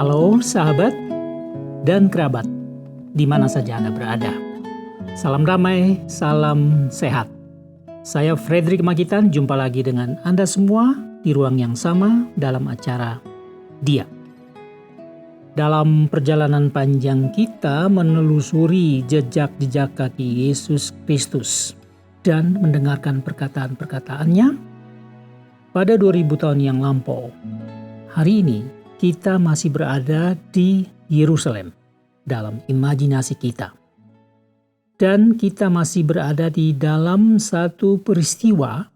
Halo sahabat dan kerabat, di mana saja Anda berada. Salam damai, salam sehat. Saya Fredrik Magitan, jumpa lagi dengan Anda semua di ruang yang sama dalam acara Dia. Dalam perjalanan panjang kita menelusuri jejak-jejak kaki Yesus Kristus dan mendengarkan perkataan-perkataannya pada 2000 tahun yang lampau. Hari ini kita masih berada di Yerusalem dalam imajinasi kita. Dan kita masih berada di dalam satu peristiwa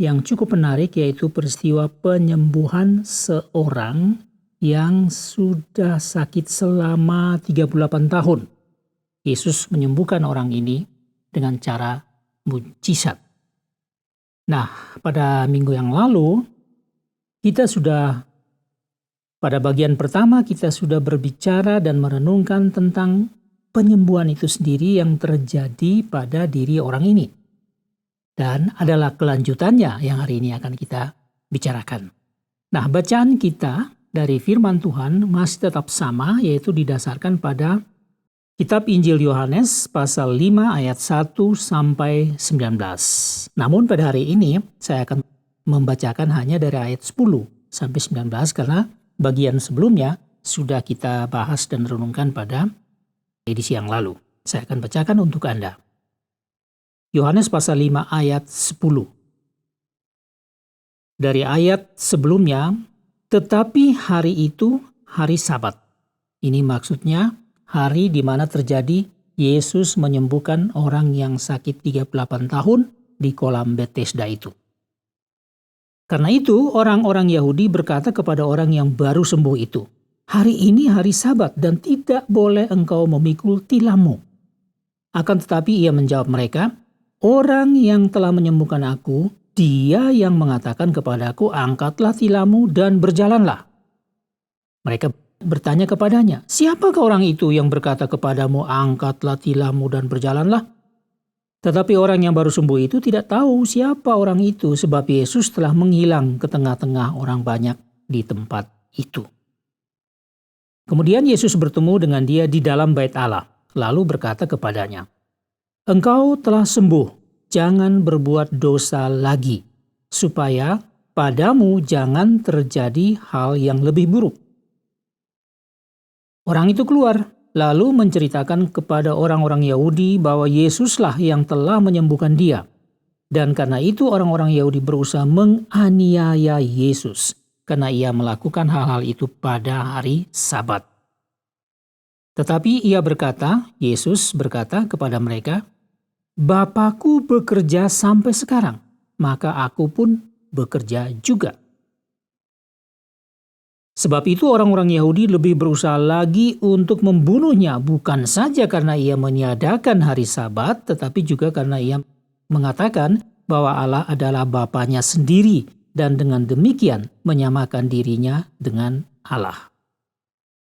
yang cukup menarik, yaitu peristiwa penyembuhan seorang yang sudah sakit selama 38 tahun. Yesus menyembuhkan orang ini dengan cara mujizat. Nah, pada minggu yang lalu pada bagian pertama kita sudah berbicara dan merenungkan tentang penyembuhan itu sendiri yang terjadi pada diri orang ini. Dan adalah kelanjutannya yang hari ini akan kita bicarakan. Nah, bacaan kita dari firman Tuhan masih tetap sama, yaitu didasarkan pada Kitab Injil Yohanes pasal 5 ayat 1 sampai 19. Namun pada hari ini saya akan membacakan hanya dari ayat 10 sampai 19 karena bagian sebelumnya sudah kita bahas dan renungkan pada edisi yang lalu. Saya akan bacakan untuk Anda. Yohanes pasal 5 ayat 10. Dari ayat sebelumnya, tetapi hari itu hari Sabat. Ini maksudnya hari di mana terjadi Yesus menyembuhkan orang yang sakit 38 tahun di kolam Bethesda itu. Karena itu orang-orang Yahudi berkata kepada orang yang baru sembuh itu, "Hari ini hari Sabat dan tidak boleh engkau memikul tilammu." Akan tetapi ia menjawab mereka, "Orang yang telah menyembuhkan aku, dia yang mengatakan kepadaku, angkatlah tilammu dan berjalanlah." Mereka bertanya kepadanya, "Siapakah orang itu yang berkata kepadamu, angkatlah tilammu dan berjalanlah?" Tetapi orang yang baru sembuh itu tidak tahu siapa orang itu, sebab Yesus telah menghilang ke tengah-tengah orang banyak di tempat itu. Kemudian Yesus bertemu dengan dia di dalam bait Allah, lalu berkata kepadanya, "Engkau telah sembuh, jangan berbuat dosa lagi, supaya padamu jangan terjadi hal yang lebih buruk." Orang itu keluar, lalu menceritakan kepada orang-orang Yahudi bahwa Yesuslah yang telah menyembuhkan dia. Dan karena itu orang-orang Yahudi berusaha menganiaya Yesus, karena ia melakukan hal-hal itu pada hari Sabat. Tetapi Yesus berkata kepada mereka, "Bapakku bekerja sampai sekarang, maka aku pun bekerja juga." Sebab itu orang-orang Yahudi lebih berusaha lagi untuk membunuhnya, bukan saja karena ia meniadakan hari Sabat, tetapi juga karena ia mengatakan bahwa Allah adalah Bapanya sendiri dan dengan demikian menyamakan dirinya dengan Allah.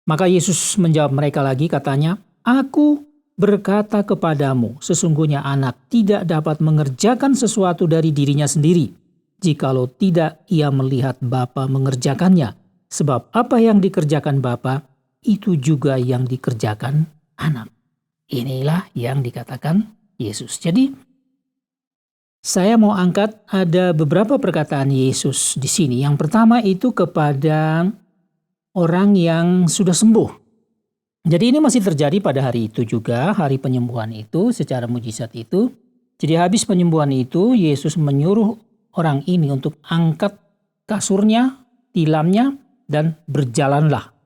Maka Yesus menjawab mereka lagi, katanya, "Aku berkata kepadamu, sesungguhnya anak tidak dapat mengerjakan sesuatu dari dirinya sendiri, jikalau tidak ia melihat Bapa mengerjakannya. Sebab apa yang dikerjakan Bapa, itu juga yang dikerjakan anak." Inilah yang dikatakan Yesus. Jadi, saya mau angkat ada beberapa perkataan Yesus di sini. Yang pertama itu kepada orang yang sudah sembuh. Jadi ini masih terjadi pada hari itu juga, hari penyembuhan itu secara mujizat itu. Jadi habis penyembuhan itu, Yesus menyuruh orang ini untuk angkat kasurnya, tilamnya, dan berjalanlah.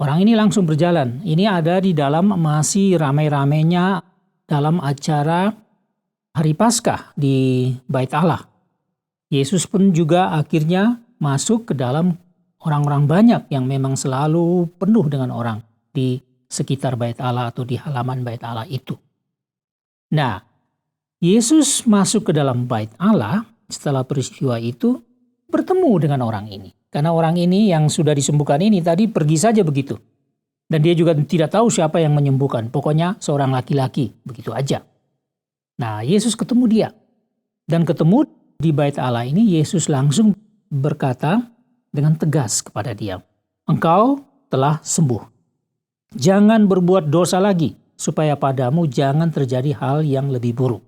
Orang ini langsung berjalan. Ini ada di dalam masih ramai-ramainya dalam acara Hari Paskah di Bait Allah. Yesus pun juga akhirnya masuk ke dalam orang-orang banyak yang memang selalu penuh dengan orang di sekitar Bait Allah atau di halaman Bait Allah itu. Nah, Yesus masuk ke dalam Bait Allah setelah peristiwa itu bertemu dengan orang ini. Karena orang ini yang sudah disembuhkan ini tadi pergi saja begitu. Dan dia juga tidak tahu siapa yang menyembuhkan. Pokoknya seorang laki-laki, begitu aja. Nah, Yesus ketemu dia. Dan ketemu di Bait Allah ini, Yesus langsung berkata dengan tegas kepada dia, "Engkau telah sembuh. Jangan berbuat dosa lagi, supaya padamu jangan terjadi hal yang lebih buruk.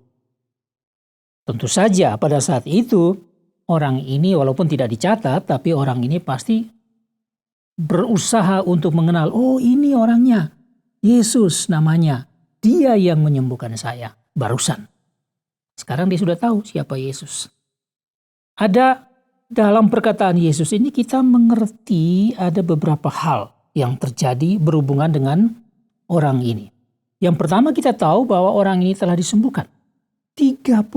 Tentu saja pada saat itu, orang ini walaupun tidak dicatat, tapi orang ini pasti berusaha untuk mengenal, oh ini orangnya, Yesus namanya, dia yang menyembuhkan saya barusan. Sekarang dia sudah tahu siapa Yesus. Ada dalam perkataan Yesus ini kita mengerti ada beberapa hal yang terjadi berhubungan dengan orang ini. Yang pertama kita tahu bahwa orang ini telah disembuhkan. 38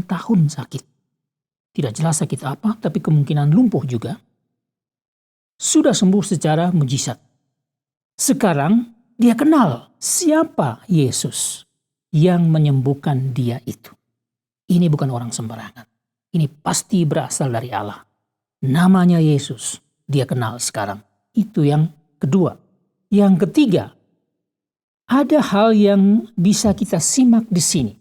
tahun sakit. Tidak jelas sakit apa, tapi kemungkinan lumpuh juga. Sudah sembuh secara mujizat. Sekarang dia kenal siapa Yesus yang menyembuhkan dia itu. Ini bukan orang sembarangan. Ini pasti berasal dari Allah. Namanya Yesus. Dia kenal sekarang. Itu yang kedua. Yang ketiga, ada hal yang bisa kita simak di sini.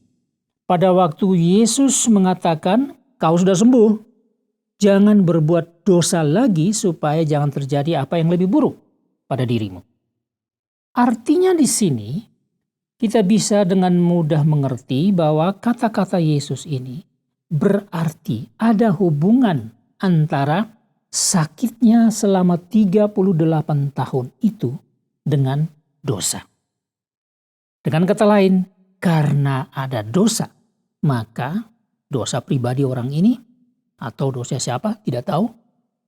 Pada waktu Yesus mengatakan, kau sudah sembuh. Jangan berbuat dosa lagi supaya jangan terjadi apa yang lebih buruk pada dirimu. Artinya di sini, kita bisa dengan mudah mengerti bahwa kata-kata Yesus ini berarti ada hubungan antara sakitnya selama 38 tahun itu dengan dosa. Dengan kata lain, karena ada dosa, maka dosa pribadi orang ini atau dosa siapa tidak tahu.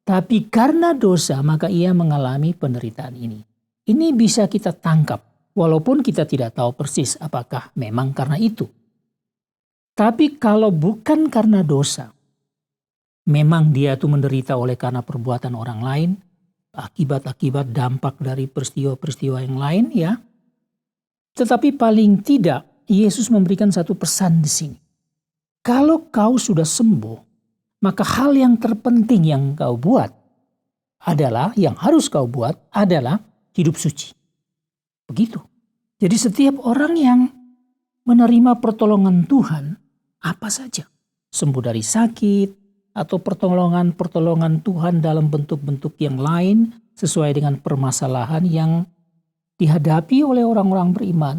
Tapi karena dosa maka ia mengalami penderitaan ini. Ini bisa kita tangkap walaupun kita tidak tahu persis apakah memang karena itu. Tapi kalau bukan karena dosa, memang dia itu menderita oleh karena perbuatan orang lain, akibat-akibat dampak dari peristiwa-peristiwa yang lain ya. Tetapi paling tidak Yesus memberikan satu pesan di sini. Kalau kau sudah sembuh, maka hal yang terpenting yang kau buat adalah, yang harus kau buat adalah hidup suci. Begitu. Jadi setiap orang yang menerima pertolongan Tuhan, apa saja, sembuh dari sakit, atau pertolongan Tuhan dalam bentuk-bentuk yang lain, sesuai dengan permasalahan yang dihadapi oleh orang-orang beriman,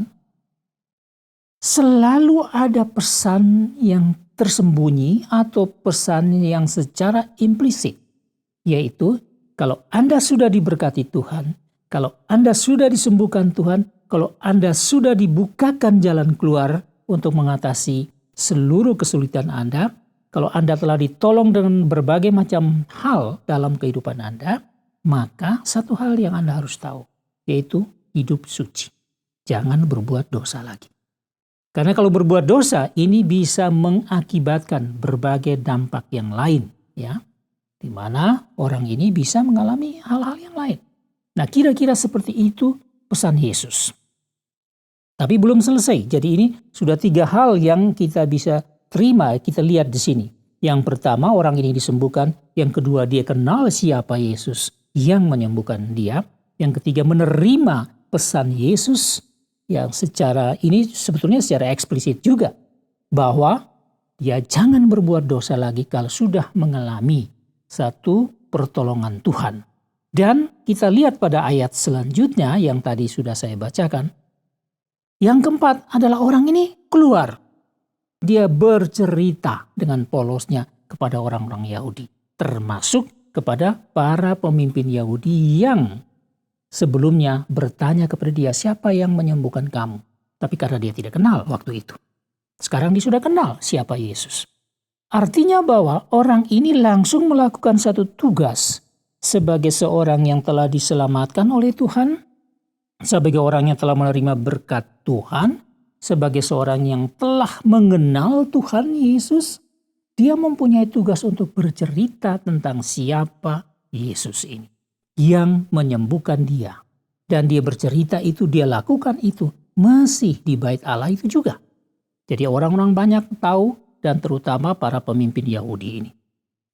selalu ada pesan yang tersembunyi atau pesan yang secara implisit. Yaitu, kalau Anda sudah diberkati Tuhan, kalau Anda sudah disembuhkan Tuhan, kalau Anda sudah dibukakan jalan keluar untuk mengatasi seluruh kesulitan Anda, kalau Anda telah ditolong dengan berbagai macam hal dalam kehidupan Anda, maka satu hal yang Anda harus tahu, yaitu hidup suci. Jangan berbuat dosa lagi. Karena kalau berbuat dosa, ini bisa mengakibatkan berbagai dampak yang lain, ya, di mana orang ini bisa mengalami hal-hal yang lain. Nah, kira-kira seperti itu pesan Yesus. Tapi belum selesai. Jadi ini sudah 3 hal yang kita bisa terima, kita lihat di sini. Yang pertama, orang ini disembuhkan. Yang kedua, dia kenal siapa Yesus yang menyembuhkan dia. Yang ketiga, menerima pesan Yesus yang secara ini sebetulnya secara eksplisit juga, bahwa dia jangan berbuat dosa lagi kalau sudah mengalami satu pertolongan Tuhan. Dan kita lihat pada ayat selanjutnya yang tadi sudah saya bacakan. Yang keempat adalah orang ini keluar. Dia bercerita dengan polosnya kepada orang-orang Yahudi, termasuk kepada para pemimpin Yahudi yang sebelumnya bertanya kepada dia, siapa yang menyembuhkan kamu? Tapi karena dia tidak kenal waktu itu. Sekarang dia sudah kenal siapa Yesus. Artinya bahwa orang ini langsung melakukan satu tugas sebagai seorang yang telah diselamatkan oleh Tuhan, sebagai orang yang telah menerima berkat Tuhan, sebagai seorang yang telah mengenal Tuhan Yesus. Dia mempunyai tugas untuk bercerita tentang siapa Yesus ini yang menyembuhkan dia. Dan dia bercerita itu, dia lakukan itu masih di bait Allah itu juga. Jadi orang-orang banyak tahu, dan terutama para pemimpin Yahudi ini.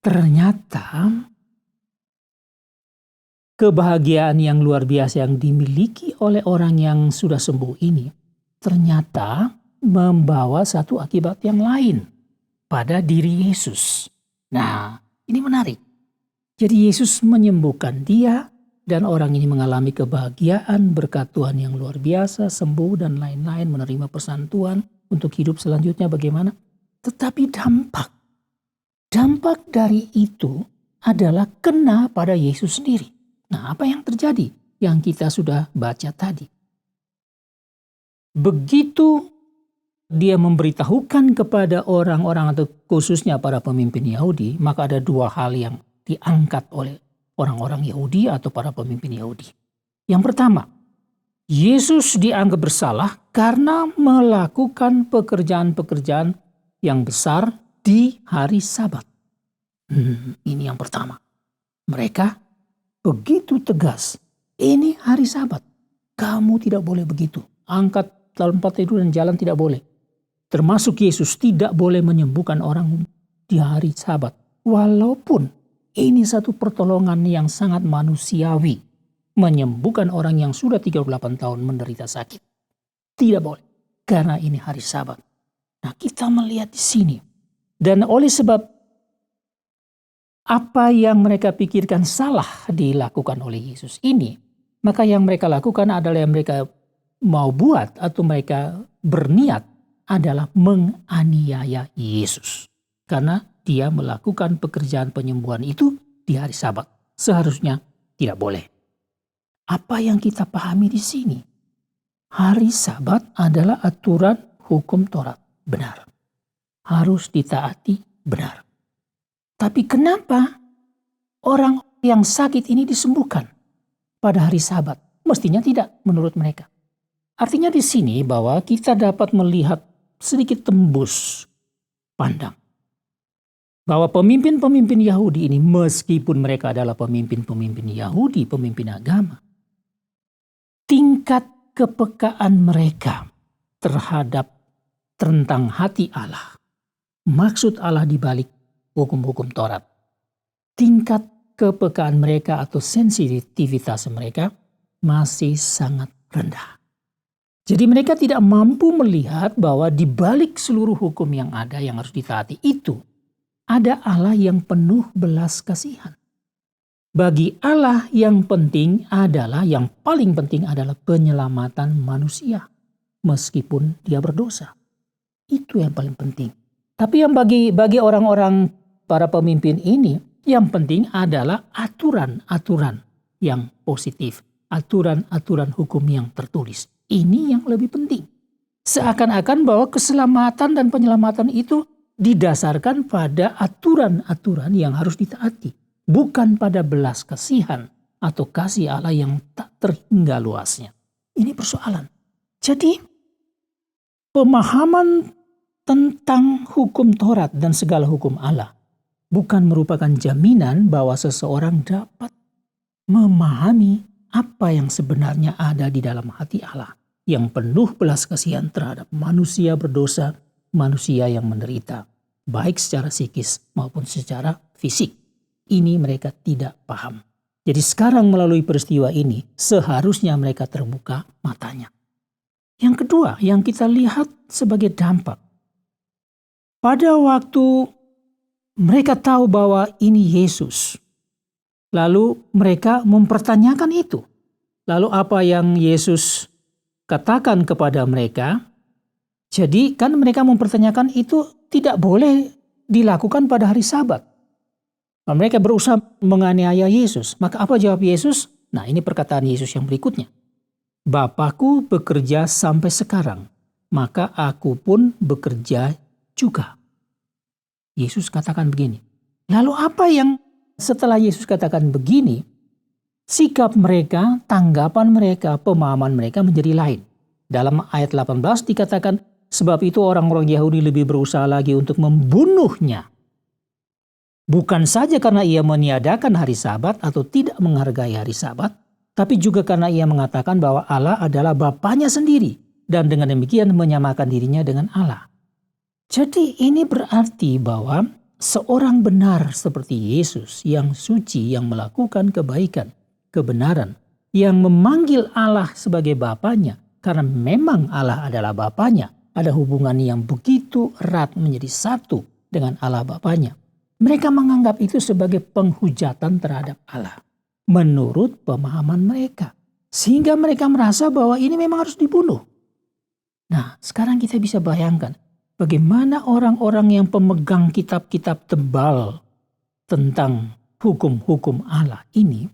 Ternyata kebahagiaan yang luar biasa yang dimiliki oleh orang yang sudah sembuh ini ternyata membawa satu akibat yang lain pada diri Yesus. Nah, ini menarik. Jadi Yesus menyembuhkan dia, Dan orang ini mengalami kebahagiaan berkat Tuhan yang luar biasa, sembuh dan lain-lain, menerima pesan Tuhan untuk hidup selanjutnya bagaimana. Tetapi dampak dari itu adalah kena pada Yesus sendiri. Nah, apa yang terjadi? Yang kita sudah baca tadi. Begitu dia memberitahukan kepada orang-orang atau khususnya para pemimpin Yahudi, maka ada dua hal yang diangkat oleh orang-orang Yahudi atau para pemimpin Yahudi. Yang pertama, Yesus dianggap bersalah karena melakukan pekerjaan-pekerjaan yang besar di hari Sabat. Ini yang pertama. Mereka begitu tegas. Ini hari Sabat. Kamu tidak boleh begitu. Angkat dalam tempat tidur dan jalan tidak boleh. Termasuk Yesus tidak boleh menyembuhkan orang di hari Sabat. Walaupun ini satu pertolongan yang sangat manusiawi. Menyembuhkan orang yang sudah 38 tahun menderita sakit. Tidak boleh. Karena ini hari Sabat. Nah, kita melihat di sini. Dan oleh sebab apa yang mereka pikirkan salah dilakukan oleh Yesus ini, maka yang mereka lakukan adalah yang mereka mau buat atau mereka berniat adalah menganiaya Yesus. Karena dia melakukan pekerjaan penyembuhan itu di hari Sabat. Seharusnya tidak boleh. Apa yang kita pahami di sini? Hari Sabat adalah aturan hukum Taurat. Benar. Harus ditaati, benar. Tapi kenapa orang yang sakit ini disembuhkan pada hari Sabat? Mestinya tidak menurut mereka. Artinya di sini bahwa kita dapat melihat sedikit tembus pandang. Bahwa pemimpin-pemimpin Yahudi ini meskipun mereka adalah pemimpin-pemimpin Yahudi, pemimpin agama. Tingkat kepekaan mereka terhadap tentang hati Allah. Maksud Allah di balik hukum-hukum Taurat. Tingkat kepekaan mereka atau sensitivitas mereka masih sangat rendah. Jadi mereka tidak mampu melihat bahwa di balik seluruh hukum yang ada yang harus ditaati itu, ada Allah yang penuh belas kasihan. Bagi Allah yang paling penting adalah penyelamatan manusia. Meskipun dia berdosa. Itu yang paling penting. Tapi yang bagi orang-orang para pemimpin ini, yang penting adalah aturan-aturan yang positif. Aturan-aturan hukum yang tertulis. Ini yang lebih penting. Seakan-akan bahwa keselamatan dan penyelamatan itu didasarkan pada aturan-aturan yang harus ditaati. Bukan pada belas kasihan atau kasih Allah yang tak terhingga luasnya. Ini persoalan. Jadi pemahaman tentang hukum Taurat dan segala hukum Allah bukan merupakan jaminan bahwa seseorang dapat memahami apa yang sebenarnya ada di dalam hati Allah yang penuh belas kasihan terhadap manusia berdosa, manusia yang menderita, baik secara psikis maupun secara fisik. Ini mereka tidak paham. Jadi sekarang melalui peristiwa ini seharusnya mereka terbuka matanya. Yang kedua yang kita lihat sebagai dampak. Pada waktu mereka tahu bahwa ini Yesus. Lalu mereka mempertanyakan itu. Lalu apa yang Yesus katakan kepada mereka? Jadi kan mereka mempertanyakan itu tidak boleh dilakukan pada hari Sabat. Mereka berusaha menganiaya Yesus. Maka apa jawab Yesus? Nah, ini perkataan Yesus yang berikutnya. Bapakku bekerja sampai sekarang, maka aku pun bekerja juga. Yesus katakan begini. Lalu apa yang setelah Yesus katakan begini, sikap mereka, tanggapan mereka, pemahaman mereka menjadi lain. Dalam ayat 18 dikatakan, sebab itu orang-orang Yahudi lebih berusaha lagi untuk membunuhnya. Bukan saja karena ia meniadakan hari Sabat atau tidak menghargai hari Sabat, tapi juga karena ia mengatakan bahwa Allah adalah Bapanya sendiri dan dengan demikian menyamakan dirinya dengan Allah. Jadi ini berarti bahwa seorang benar seperti Yesus yang suci, yang melakukan kebaikan, kebenaran, yang memanggil Allah sebagai Bapanya, karena memang Allah adalah Bapanya, ada hubungan yang begitu erat menjadi satu dengan Allah Bapanya. Mereka menganggap itu sebagai penghujatan terhadap Allah. menurut pemahaman mereka. Sehingga mereka merasa bahwa ini memang harus dibunuh. Nah, sekarang kita bisa bayangkan bagaimana orang-orang yang pemegang kitab-kitab tebal tentang hukum-hukum Allah ini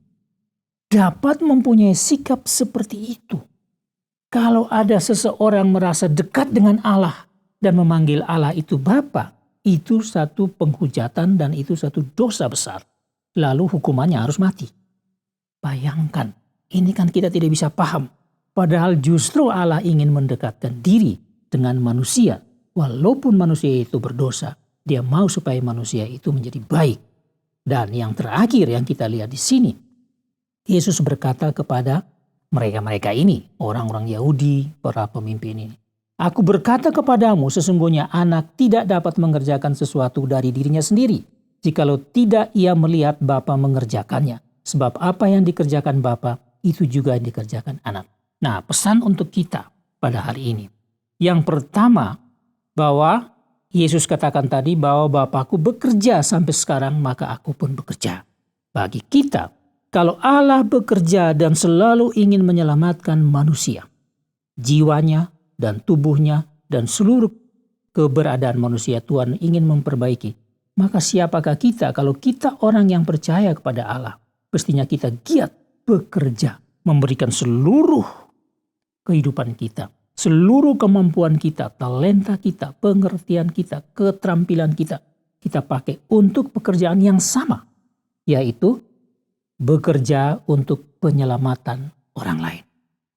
dapat mempunyai sikap seperti itu. Kalau ada seseorang merasa dekat dengan Allah dan memanggil Allah itu Bapa, itu satu penghujatan dan itu satu dosa besar. Lalu hukumannya harus mati. Bayangkan, ini kan kita tidak bisa paham. Padahal justru Allah ingin mendekatkan diri dengan manusia. Walaupun manusia itu berdosa, dia mau supaya manusia itu menjadi baik. Dan yang terakhir yang kita lihat di sini, Yesus berkata kepada mereka-mereka ini, orang-orang Yahudi, para pemimpin ini. Aku berkata kepadamu, sesungguhnya anak tidak dapat mengerjakan sesuatu dari dirinya sendiri, jikalau tidak ia melihat Bapa mengerjakannya. Sebab apa yang dikerjakan Bapa, itu juga yang dikerjakan anak. Nah, pesan untuk kita pada hari ini. Yang pertama, bahwa Yesus katakan tadi bahwa Bapakku bekerja sampai sekarang, maka aku pun bekerja. Bagi kita, kalau Allah bekerja dan selalu ingin menyelamatkan manusia, jiwanya dan tubuhnya dan seluruh keberadaan manusia Tuhan ingin memperbaiki, maka siapakah kita kalau kita orang yang percaya kepada Allah? Pastinya kita giat bekerja, memberikan seluruh kehidupan kita, seluruh kemampuan kita, talenta kita, pengertian kita, keterampilan kita pakai untuk pekerjaan yang sama, yaitu bekerja untuk penyelamatan orang lain,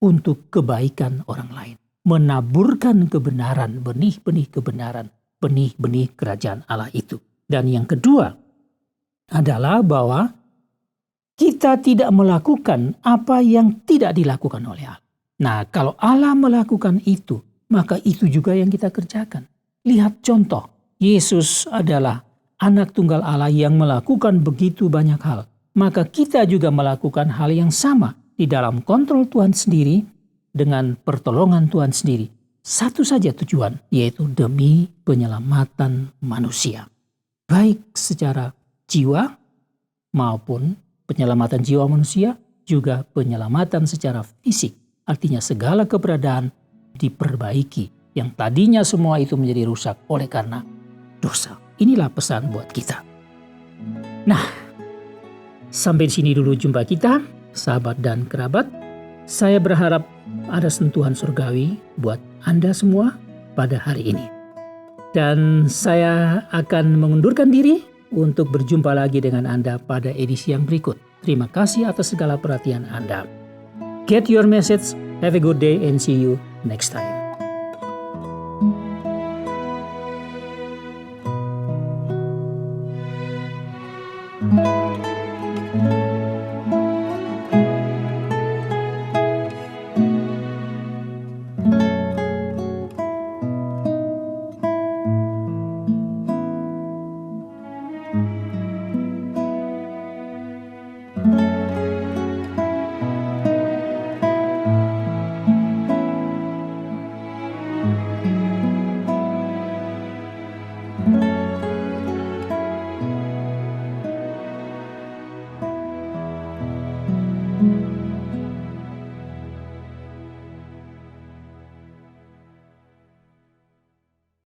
untuk kebaikan orang lain, menaburkan kebenaran, benih-benih kebenaran, benih-benih kerajaan Allah itu. Dan yang kedua adalah bahwa kita tidak melakukan apa yang tidak dilakukan oleh Allah. Nah, kalau Allah melakukan itu, maka itu juga yang kita kerjakan. Lihat contoh, Yesus adalah anak tunggal Allah yang melakukan begitu banyak hal. Maka kita juga melakukan hal yang sama di dalam kontrol Tuhan sendiri dengan pertolongan Tuhan sendiri. Satu saja tujuan, yaitu demi penyelamatan manusia. Baik secara jiwa maupun penyelamatan jiwa manusia, juga penyelamatan secara fisik. Artinya segala keberadaan diperbaiki. Yang tadinya semua itu menjadi rusak oleh karena dosa. Inilah pesan buat kita. Nah, sampai di sini dulu jumpa kita, sahabat dan kerabat. Saya berharap ada sentuhan surgawi buat Anda semua pada hari ini. Dan saya akan mengundurkan diri untuk berjumpa lagi dengan Anda pada edisi yang berikut. Terima kasih atas segala perhatian Anda. Get your message, have a good day, and see you next time.